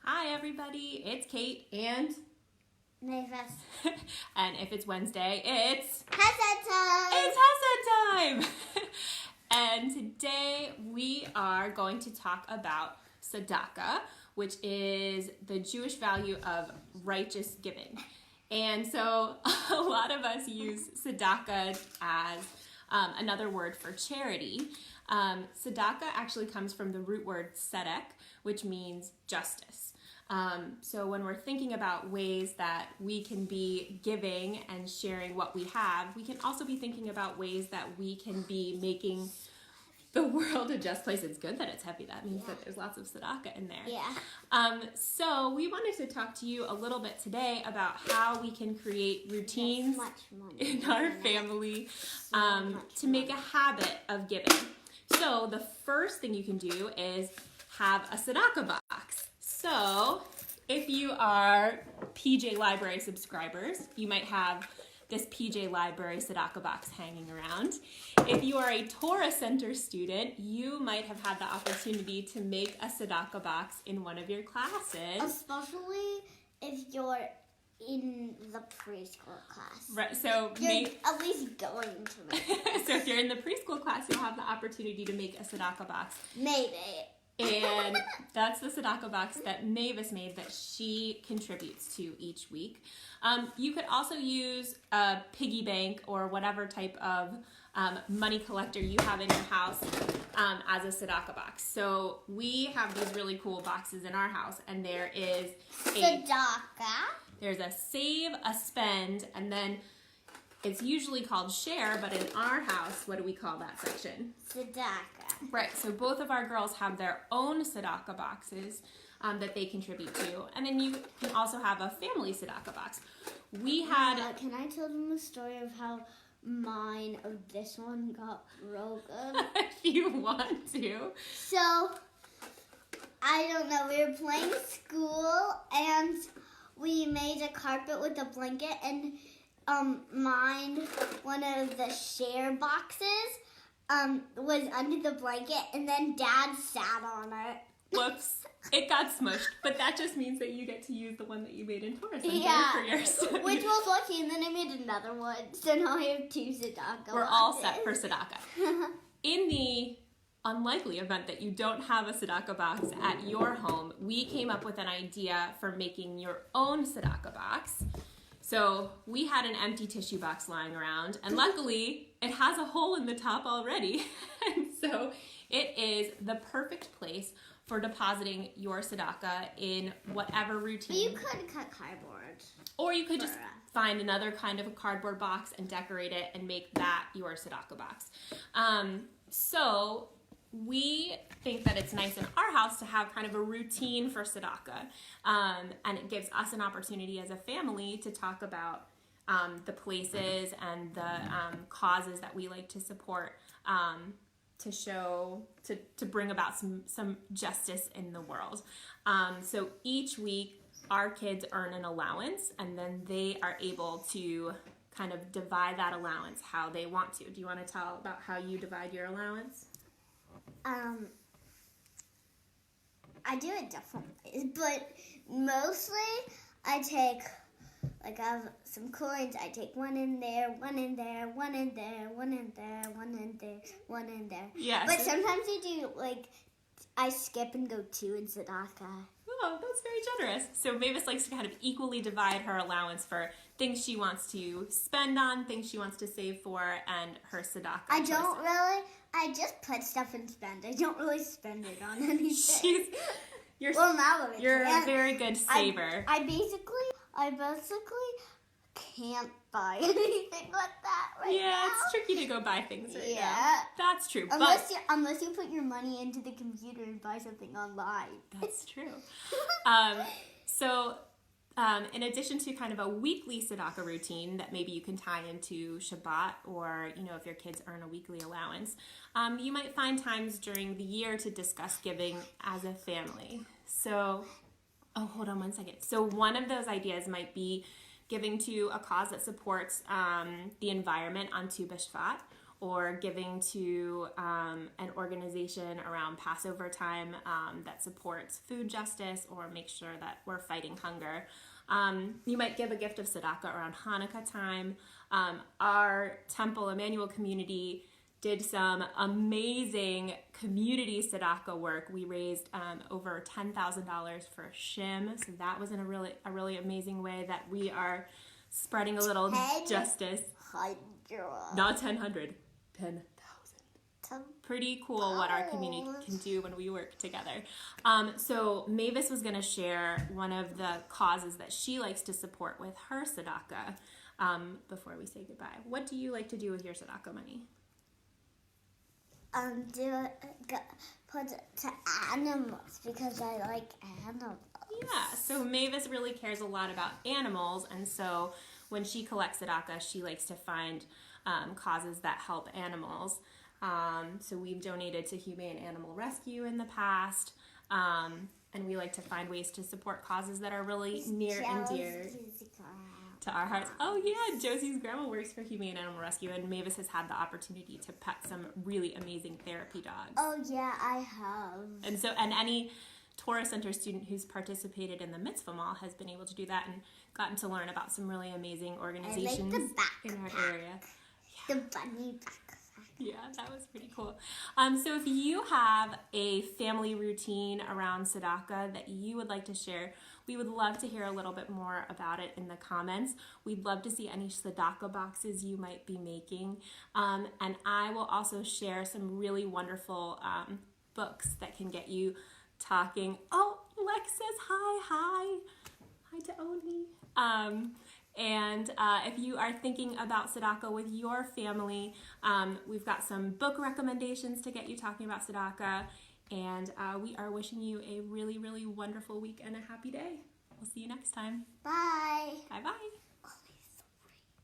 Hi everybody, it's Kate and Mavis. and if it's Wednesday, it's Hesed time! It's Hesed time! And today we are going to talk about tzedakah, which is the Jewish value of righteous giving. And so a lot of us use tzedakah as another word for charity. Tzedakah actually comes from the root word tzedek, which means justice. So when we're thinking about ways that we can be giving and sharing what we have, we can also be thinking about ways that we can be making the world a just place. It's good that it's heavy. That means that there's lots of tzedakah in there. Yeah. So we wanted to talk to you a little bit today about how we can create routines in our family to make a habit of giving. So the first thing you can do is have a tzedakah box. So if you are PJ Library subscribers, you might have this PJ Library tzedakah box hanging around. If you are a Torah Center student, you might have had the opportunity to make a tzedakah box in one of your classes. Especially if you're in the preschool class. Right, so you're at least going to make it. So if you're in the preschool class, you'll have the opportunity to make a tzedakah box. Maybe. And that's the tzedakah box that Mavis made that she contributes to each week. You could also use a piggy bank or whatever type of money collector you have in your house as a tzedakah box. So we have these really cool boxes in our house, and there is there's a save, a spend, and then it's usually called share, but in our house, what do we call that section? Tzedakah. Right, so both of our girls have their own tzedakah boxes that they contribute to. And then you can also have a family tzedakah box. We had... Can I tell them the story of how mine of this one got broken? If you want to. So, I don't know, we were playing school and we made a carpet with a blanket, and mine, one of the share boxes, was under the blanket, and then Dad sat on it. Whoops. It got smushed, but that just means that you get to use the one that you made in Torah Center for your study. Which was lucky, and then I made another one, so now I have two tzedakah. We're all set for tzedakah. In the unlikely event that you don't have a tzedakah box at your home, we came up with an idea for making your own tzedakah box. So we had an empty tissue box lying around, and luckily it has a hole in the top already. And so it is the perfect place for depositing your tzedakah in whatever routine. But you could cut cardboard. Or you could just find another kind of a cardboard box and decorate it and make that your tzedakah box. So we think that it's nice in our house to have kind of a routine for tzedakah. And it gives us an opportunity as a family to talk about the places and the causes that we like to support to bring about some justice in the world. So each week our kids earn an allowance, and then they are able to kind of divide that allowance how they want to. Do you want to tell about how you divide your allowance? I do it differently, but mostly I take, I have some coins, I take one in there, one in there, one in there, one in there, one in there, one in there. Yes. But sometimes I do, I skip and go two in tzedakah. Oh, that's very generous. So Mavis likes to kind of equally divide her allowance for things she wants to spend on, things she wants to save for, and her tzedakah. I just put stuff and spend. I don't really spend it on anything. You're a very good saver. I basically can't buy anything like that right now. Yeah, it's tricky to go buy things right now. Yeah. That's true. Unless you put your money into the computer and buy something online. That's true. So in addition to kind of a weekly tzedakah routine that maybe you can tie into Shabbat, or if your kids earn a weekly allowance, you might find times during the year to discuss giving as a family. So, hold on one second. So one of those ideas might be giving to a cause that supports the environment on Tu B'Shvat, or giving to an organization around Passover time that supports food justice or makes sure that we're fighting hunger. You might give a gift of tzedakah around Hanukkah time. Our Temple Emmanuel community did some amazing community tzedakah work. We raised over $10,000 for Shim, so that was in a really amazing way that we are spreading a little justice. Not 10,000, 10,000. Pretty cool what our community can do when we work together. So Mavis was going to share one of the causes that she likes to support with her tzedakah before we say goodbye. What do you like to do with your tzedakah money? Put it to animals because I like animals. Yeah, so Mavis really cares a lot about animals, and so when she collects tzedakah, she likes to find causes that help animals. So we've donated to Humane Animal Rescue in the past, and we like to find ways to support causes that are really near and dear to our hearts. Oh yeah, Josie's grandma works for Humane Animal Rescue, and Mavis has had the opportunity to pet some really amazing therapy dogs. Oh yeah, I have. And any Torah Center student who's participated in the Mitzvah Mall has been able to do that and gotten to learn about some really amazing organizations in our area. The bunny backpack. Yeah, that was pretty cool. So if you have a family routine around tzedakah that you would like to share, we would love to hear a little bit more about it in the comments. We'd love to see any tzedakah boxes you might be making. And I will also share some really wonderful books that can get you talking. Oh, Lex says hi. Hi to Oni. And if you are thinking about tzedakah with your family, we've got some book recommendations to get you talking about tzedakah. And we are wishing you a really, really wonderful week and a happy day. We'll see you next time. Bye. Bye-bye.